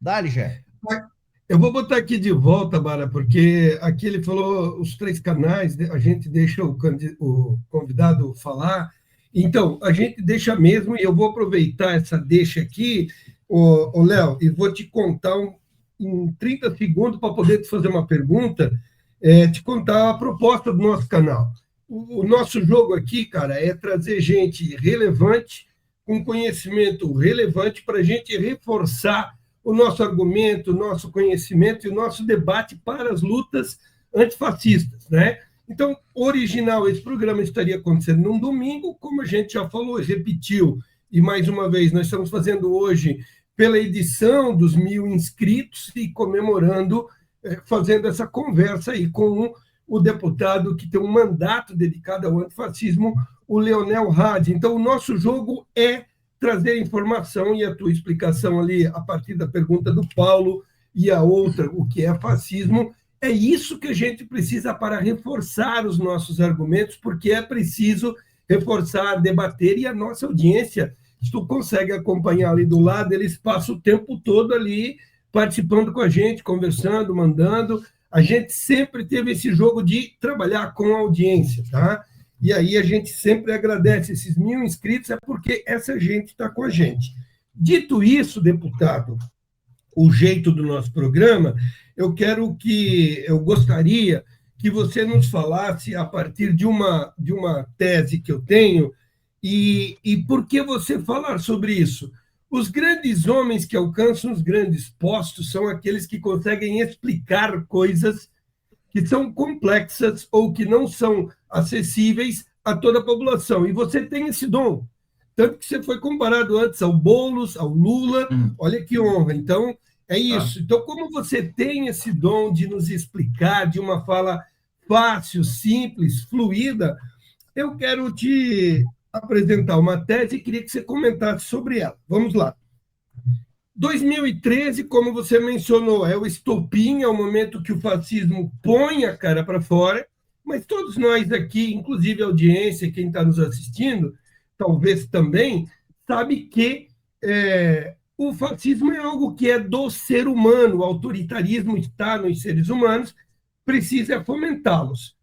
Dá-lhe, Jé. Eu vou botar aqui de volta, Bara, porque aqui ele falou os três canais, a gente deixa o convidado falar. Então, a gente deixa mesmo, e eu vou aproveitar essa deixa aqui, ô Léo, e vou te contar em 30 segundos para poder te fazer uma pergunta, te contar a proposta do nosso canal. O nosso jogo aqui, cara, é trazer gente relevante, com conhecimento relevante, para a gente reforçar o nosso argumento, o nosso conhecimento e o nosso debate para as lutas antifascistas, né? Então, original, esse programa estaria acontecendo num domingo, como a gente já falou, repetiu, e mais uma vez, nós estamos fazendo hoje pela edição dos 1.000 inscritos e comemorando, fazendo essa conversa aí com o deputado que tem um mandato dedicado ao antifascismo, o Leonel Hadi. Então, o nosso jogo é trazer informação e a tua explicação ali, a partir da pergunta do Paulo e a outra, o que é fascismo, é isso que a gente precisa para reforçar os nossos argumentos, porque é preciso reforçar, debater, e a nossa audiência, se tu consegue acompanhar ali do lado, eles passam o tempo todo ali participando com a gente, conversando, mandando. A gente sempre teve esse jogo de trabalhar com a audiência, tá? E aí a gente sempre agradece esses 1.000 inscritos, é porque essa gente está com a gente. Dito isso, deputado, o jeito do nosso programa, eu gostaria que você nos falasse a partir de uma tese que eu tenho, e por que você falar sobre isso? Os grandes homens que alcançam os grandes postos são aqueles que conseguem explicar coisas que são complexas ou que não são acessíveis a toda a população. E você tem esse dom. Tanto que você foi comparado antes ao Boulos, ao Lula. Olha que honra. Então, é isso. Então, como você tem esse dom de nos explicar de uma fala fácil, simples, fluida, eu quero te apresentar uma tese e queria que você comentasse sobre ela. Vamos lá. 2013, como você mencionou, é o estopim, é o momento que o fascismo põe a cara para fora, mas todos nós aqui, inclusive a audiência, quem está nos assistindo, talvez também, sabe que o fascismo é algo que é do ser humano, o autoritarismo está nos seres humanos, precisa fomentá-los.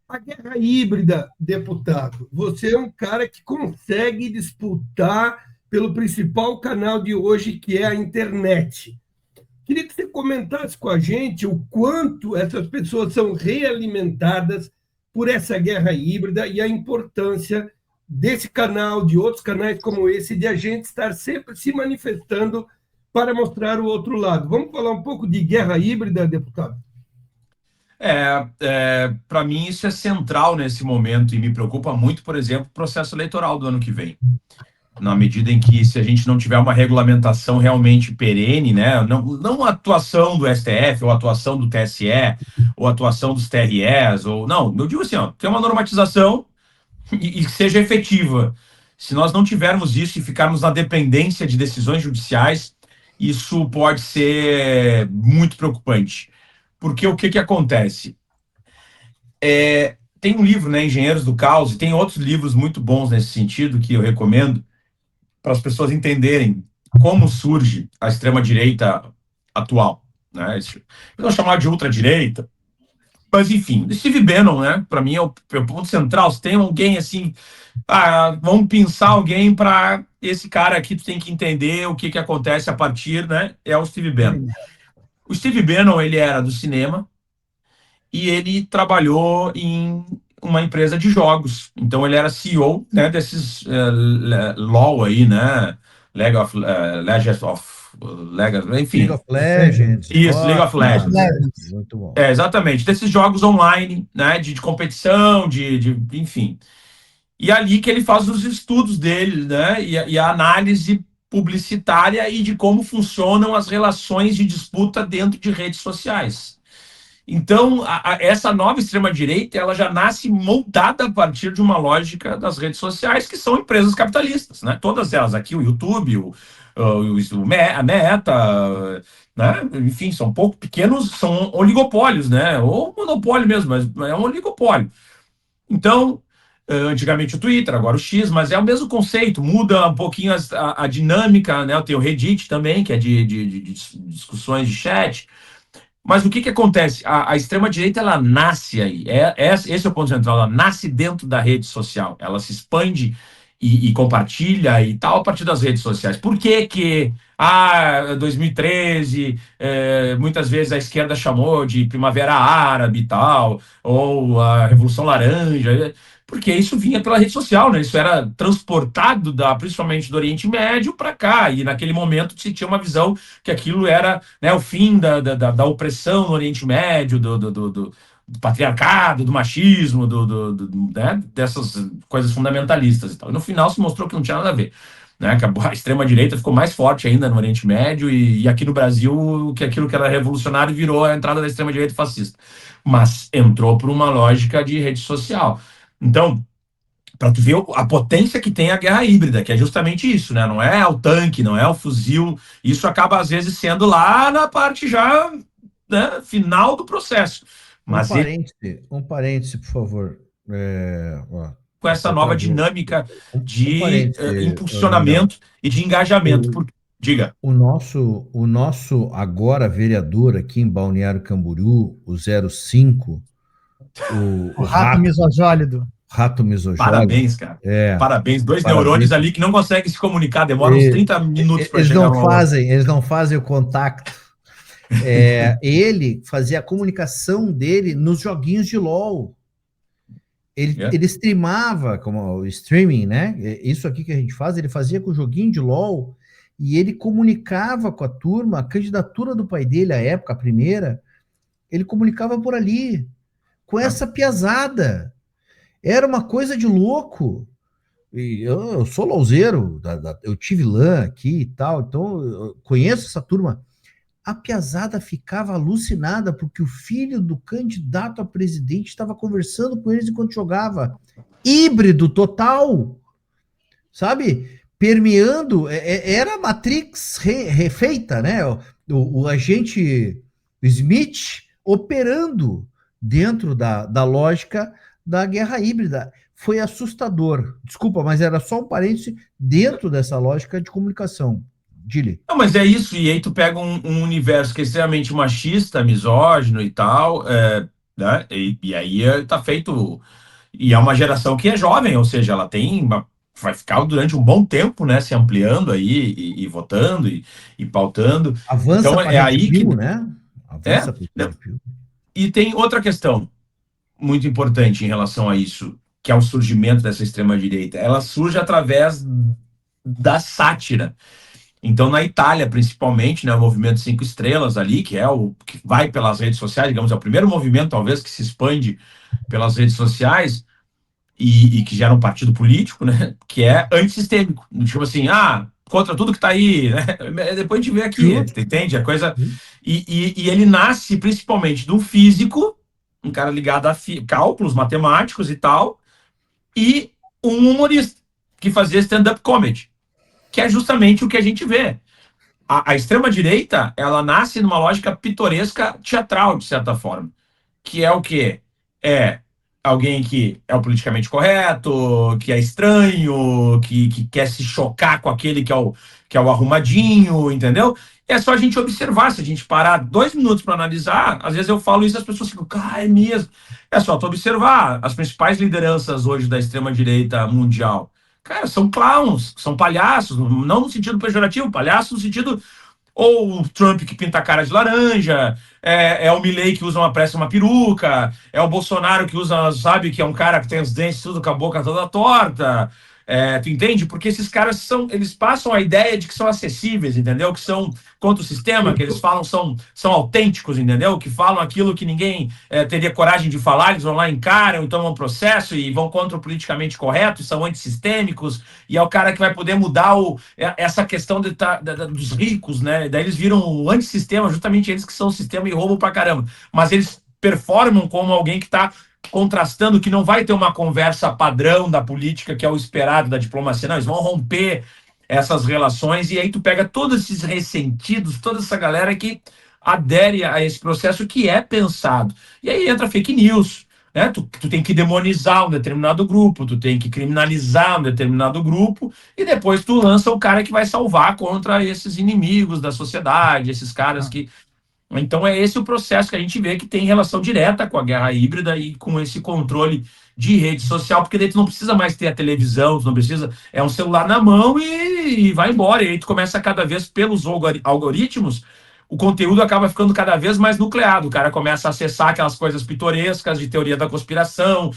A guerra híbrida, deputado, você é um cara que consegue disputar pelo principal canal de hoje, que é a internet. Queria que você comentasse com a gente o quanto essas pessoas são realimentadas por essa guerra híbrida e a importância desse canal, de outros canais como esse, de a gente estar sempre se manifestando para mostrar o outro lado. Vamos falar um pouco de guerra híbrida, deputado? Para mim isso é central nesse momento e me preocupa muito, por exemplo, o processo eleitoral do ano que vem. Na medida em que, se a gente não tiver uma regulamentação realmente perene, né, não a atuação do STF, ou a atuação do TSE, ou a atuação dos TREs, ou não, eu digo assim, ó, tem uma normatização e seja efetiva. Se nós não tivermos isso e ficarmos na dependência de decisões judiciais, isso pode ser muito preocupante. Porque o que acontece? Tem um livro, né, Engenheiros do Caos, e tem outros livros muito bons nesse sentido que eu recomendo para as pessoas entenderem como surge a extrema-direita atual. Né? Eu vou chamar de ultradireita, mas enfim, Steve Bannon, né, para mim é o ponto central. Se tem alguém assim, vamos pensar alguém para esse cara aqui, tu tem que entender o que acontece a partir, né, é o Steve Bannon. O Steve Bannon, ele era do cinema e ele trabalhou em uma empresa de jogos. Então ele era CEO, né, desses LoL aí, né, League of enfim. League of Legends. Isso, League of Legends. Muito bom. Exatamente, desses jogos online, né, de competição, enfim. E ali que ele faz os estudos dele, né, e a análise publicitária e de como funcionam as relações de disputa dentro de redes sociais. Então, essa nova extrema-direita, ela já nasce moldada a partir de uma lógica das redes sociais, que são empresas capitalistas, né? Todas elas aqui, o YouTube, a Meta, né? Enfim, são pequenos, são oligopólios, né? Ou monopólio mesmo, mas é um oligopólio. Então, Antigamente o Twitter, agora o X, mas é o mesmo conceito, muda um pouquinho a dinâmica, né? Tem o Reddit também, que é de discussões de chat. Mas o que que acontece? A extrema-direita, ela nasce aí. Esse é o ponto central. Ela nasce dentro da rede social. Ela se expande e compartilha e tal a partir das redes sociais. Por que que, 2013, muitas vezes a esquerda chamou de Primavera Árabe e tal, ou a Revolução Laranja? Porque isso vinha pela rede social, né? Isso era transportado, principalmente do Oriente Médio, para cá. E naquele momento se tinha uma visão que aquilo era, né, o fim da opressão no Oriente Médio, do patriarcado, do machismo, né, dessas coisas fundamentalistas e tal. E no final se mostrou que não tinha nada a ver. Né, que a extrema-direita ficou mais forte ainda no Oriente Médio e aqui no Brasil, que aquilo que era revolucionário virou a entrada da extrema-direita fascista. Mas entrou por uma lógica de rede social. Então, para tu ver a potência que tem a guerra híbrida, que é justamente isso, né? Não é o tanque, não é o fuzil. Isso acaba, às vezes, sendo lá na parte já, né, final do processo. Mas ele, Um parêntese, por favor. Ó, com essa você nova travou. dinâmica Um de parêntese, Miguel. impulsionamento e de engajamento. O, Diga. o nosso agora vereador aqui em Balneário Camboriú, o 05, O o rato misojólido. rato misogólico. Parabéns, cara. É, Parabéns. Dois parabéns. neurônios ali que não conseguem se comunicar, demoram uns 30 minutos para chegar no eles não fazem o contato. Ele fazia a comunicação dele nos joguinhos de LOL. Ele streamava, como o streaming, né? Isso aqui que a gente faz, ele fazia com o joguinho de LOL e ele comunicava com a turma, a candidatura do pai dele, à época, a primeira, ele comunicava por ali, com essa piazada. Era uma coisa de louco. E eu sou louzeiro, eu tive LAN aqui e tal, então eu conheço essa turma. A piazada ficava alucinada porque o filho do candidato a presidente estava conversando com eles enquanto jogava. Híbrido total, sabe? Permeando, era a Matrix refeita, né? O agente Smith operando dentro da lógica da guerra híbrida. Foi assustador. Desculpa, mas era só um parêntese dentro dessa lógica de comunicação. Dile. Não, mas é isso, e aí tu pega um universo que é extremamente machista, misógino e tal, né? E aí tá feito. E é uma geração que é jovem, ou seja, ela vai ficar durante um bom tempo, né, se ampliando aí e votando e pautando. Avança Então para é a aí Red que Pill, né? é. Avança para a Não, Red Pill. e tem outra questão muito importante em relação a isso, que é o surgimento dessa extrema direita. Ela surge através da sátira. Então, na Itália, principalmente, né, o movimento Cinco Estrelas ali, que é o que vai pelas redes sociais, digamos, é o primeiro movimento, talvez, que se expande pelas redes sociais e que gera um partido político, né, que é antissistêmico. Tipo assim, contra tudo que está aí, né? Depois a gente vê aqui, entende? A coisa. E ele nasce principalmente do físico, um cara ligado a cálculos matemáticos e tal, e um humorista que fazia stand-up comedy, que é justamente o que a gente vê. A extrema-direita, ela nasce numa lógica pitoresca teatral, de certa forma. Que é o quê? É alguém que é o politicamente correto, que é estranho, que quer se chocar com aquele que é o arrumadinho, entendeu? É só a gente observar, se a gente parar 2 minutos para analisar, às vezes eu falo isso e as pessoas ficam, é mesmo. É só tu observar as principais lideranças hoje da extrema-direita mundial. Cara, são clowns, são palhaços, não no sentido pejorativo, palhaços no sentido ou o Trump que pinta a cara de laranja, é o Milley que usa uma peruca, é o Bolsonaro que usa, sabe, que é um cara que tem os dentes tudo com a boca toda torta. Tu entende? Porque esses caras eles passam a ideia de que são acessíveis, entendeu? Que são contra o sistema, que eles falam são autênticos, entendeu? Que falam aquilo que ninguém teria coragem de falar, eles vão lá, encaram, então vão processo e vão contra o politicamente correto, e são antissistêmicos, e é o cara que vai poder mudar essa questão dos ricos, né? Daí eles viram o antissistema, justamente eles que são o sistema e roubam pra caramba. Mas eles performam como alguém que está contrastando, que não vai ter uma conversa padrão da política, que é o esperado da diplomacia. Não, eles vão romper essas relações, e aí tu pega todos esses ressentidos, toda essa galera que adere a esse processo que é pensado. E aí entra fake news, né? Tu tem que demonizar um determinado grupo, tu tem que criminalizar um determinado grupo, e depois tu lança o cara que vai salvar contra esses inimigos da sociedade, esses caras que... Então é esse o processo que a gente vê que tem relação direta com a guerra híbrida e com esse controle de rede social, porque daí tu não precisa mais ter a televisão, tu não precisa... É um celular na mão e vai embora, e aí tu começa cada vez, pelos algoritmos, o conteúdo acaba ficando cada vez mais nucleado. O cara começa a acessar aquelas coisas pitorescas de teoria da conspiração,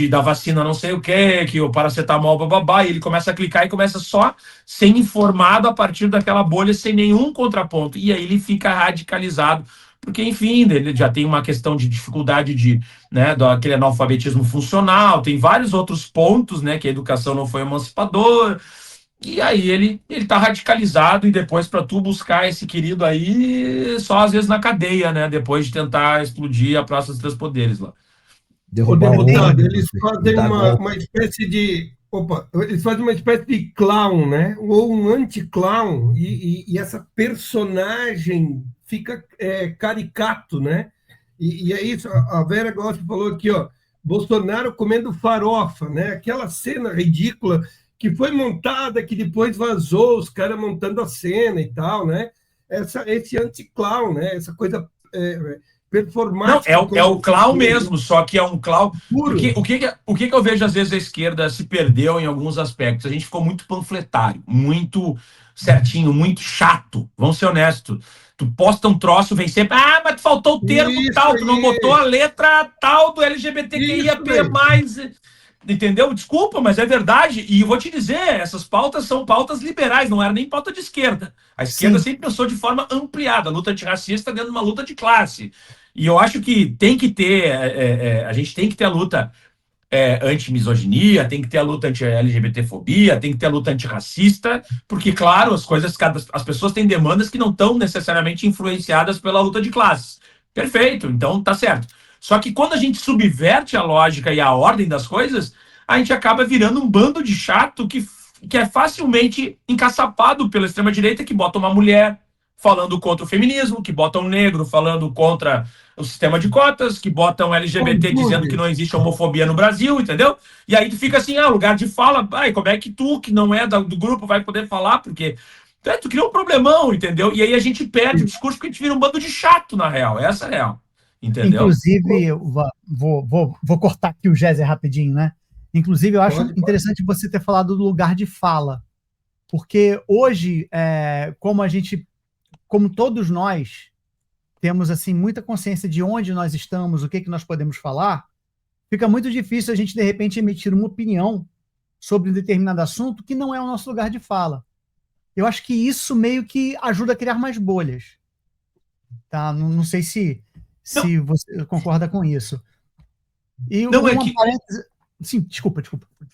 da vacina não sei o quê, que o paracetamol, bababá, e ele começa a clicar e começa só a ser informado a partir daquela bolha sem nenhum contraponto. E aí ele fica radicalizado, porque, enfim, ele já tem uma questão de dificuldade né, daquele analfabetismo funcional, tem vários outros pontos, né, que a educação não foi emancipadora. E aí ele tá radicalizado, e depois para tu buscar esse querido aí, só às vezes na cadeia, né? Depois de tentar explodir a Praça dos Três Poderes lá. O deputado, eles fazem uma espécie de... eles fazem uma espécie de clown, né? Ou um anti-clown, e essa personagem fica caricato, né? E é isso, a Vera Gotti falou aqui, ó, Bolsonaro comendo farofa, né? Aquela cena ridícula que foi montada, que depois vazou, os caras montando a cena e tal, né? Esse anti-clown, né? Essa coisa performática. Não, é o clown mesmo, só que é um clown... Porque, o que eu vejo, às vezes, a esquerda se perdeu em alguns aspectos? A gente ficou muito panfletário, muito certinho, muito chato. Vamos ser honestos. Tu posta um troço, vem sempre... Ah, mas faltou o termo isso tal, tu não botou a letra tal do LGBTQIAP+. Entendeu? Desculpa, mas é verdade. E eu vou te dizer, essas pautas são pautas liberais, não era nem pauta de esquerda. A esquerda sempre pensou de forma ampliada, a luta antirracista dentro de uma luta de classe. E eu acho que tem que ter, a gente tem que ter a luta anti-misoginia, tem que ter a luta anti-LGBTfobia, tem que ter a luta antirracista, porque, claro, as pessoas têm demandas que não estão necessariamente influenciadas pela luta de classes. Perfeito, então tá certo. Só que quando a gente subverte a lógica e a ordem das coisas, a gente acaba virando um bando de chato que é facilmente encaçapado pela extrema-direita, que bota uma mulher falando contra o feminismo, que bota um negro falando contra o sistema de cotas, que bota um LGBT dizendo que não existe homofobia no Brasil, entendeu? E aí tu fica assim, lugar de fala, como é que tu, que não é do grupo, vai poder falar? Porque tu cria um problemão, entendeu? E aí a gente perde o discurso porque a gente vira um bando de chato, na real. Essa é a real. Entendeu? Inclusive, vou cortar aqui o Géser rapidinho, né? Inclusive, eu acho interessante você ter falado do lugar de fala, porque hoje, como todos nós temos assim muita consciência de onde nós estamos, o que nós podemos falar, fica muito difícil a gente, de repente, emitir uma opinião sobre um determinado assunto que não é o nosso lugar de fala. Eu acho que isso meio que ajuda a criar mais bolhas. Tá? Não sei se você concorda com isso. E não, Sim, desculpa.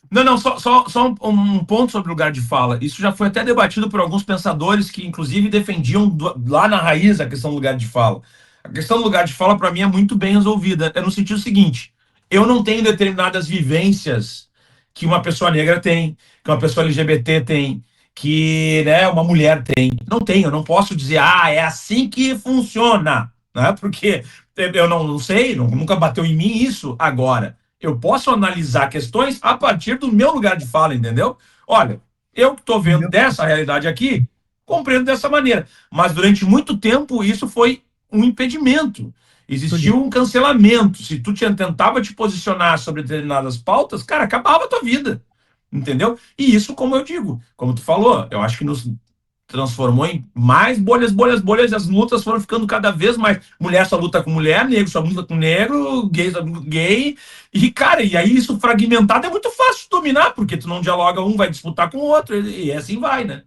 Não, só um ponto sobre o lugar de fala. Isso já foi até debatido por alguns pensadores que, inclusive, defendiam lá na raiz a questão do lugar de fala. A questão do lugar de fala, para mim, é muito bem resolvida. É no sentido seguinte: eu não tenho determinadas vivências que uma pessoa negra tem, que uma pessoa LGBT tem, que, né, uma mulher tem. Não tenho, eu não posso dizer, é assim que funciona, né? Porque eu não sei, nunca bateu em mim isso. Agora, eu posso analisar questões a partir do meu lugar de fala, entendeu? Olha, eu que estou vendo dessa realidade aqui, compreendo dessa maneira. Mas durante muito tempo isso foi um impedimento. Existiu um cancelamento. Se tu tentava te posicionar sobre determinadas pautas, cara, acabava a tua vida. Entendeu? E isso, como eu digo, como tu falou, eu acho que nos transformou em mais bolhas, e as lutas foram ficando cada vez mais. Mulher só luta com mulher, negro só luta com negro, gay só luta com gay. E, cara, e aí isso fragmentado é muito fácil de dominar, porque tu não dialoga, um vai disputar com o outro, e assim vai, né?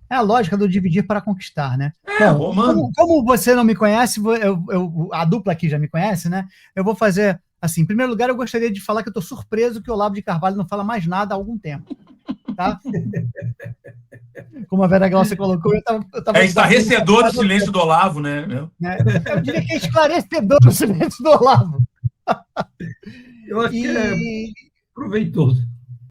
É a lógica do dividir para conquistar, né? Bom, como você não me conhece, a dupla aqui já me conhece, né? Eu vou fazer assim. Em primeiro lugar, eu gostaria de falar que eu estou surpreso que o Olavo de Carvalho não fala mais nada há algum tempo. Tá? Como a Vera Glaucia colocou, eu tava é estarrecedor o silêncio do Olavo, né? Eu diria que é esclarecedor o silêncio do Olavo. Eu acho que é proveitoso.